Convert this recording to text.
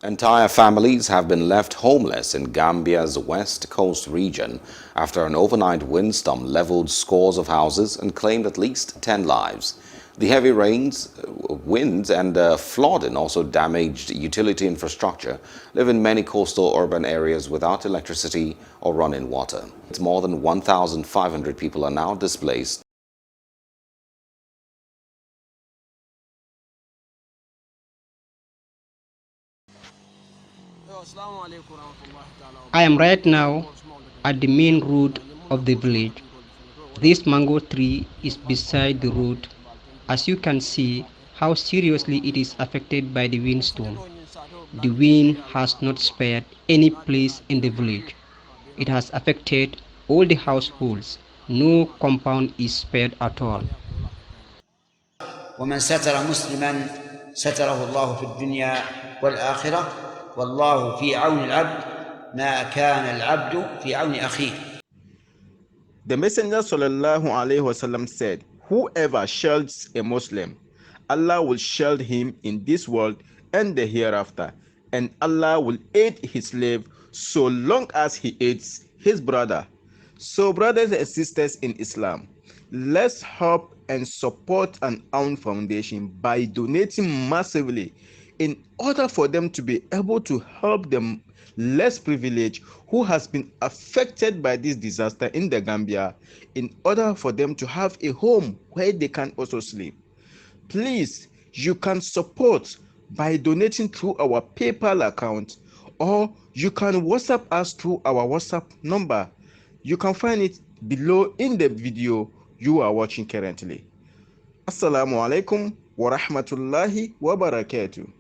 Entire families have been left homeless in Gambia's west coast region after an overnight windstorm leveled scores of houses and claimed at least 10 lives. The heavy rains, winds and flooding also damaged utility infrastructure, leaving many coastal urban areas without electricity or running water. More than 1,500 people are now displaced. I am right now at the main road of the village. This mango tree is beside the road. As you can see how seriously it is affected by the windstorm. The wind has not spared any place in the village. It has affected all the households. No compound is spared at all. ومن ستر مسلما ستره الله في الدنيا والآخرة والله في عون العبد ما كان العبد في عون أخيه. The Messenger sallallahu alaihi wasallam said, whoever shields a Muslim, Allah will shield him in this world and the hereafter, and Allah will aid his slave so long as he aids his brother. So brothers and sisters in Islam, let's help and support an AL-AOUNU foundation by donating massively in order for them to be able to help them less privileged who has been affected by this disaster in the Gambia, in order for them to have a home where they can also sleep. Please, you can support by donating through our PayPal account, or you can WhatsApp us through our WhatsApp number. You can find it below in the video you are watching currently. Assalamu alaikum wa rahmatullahi wa barakatuh.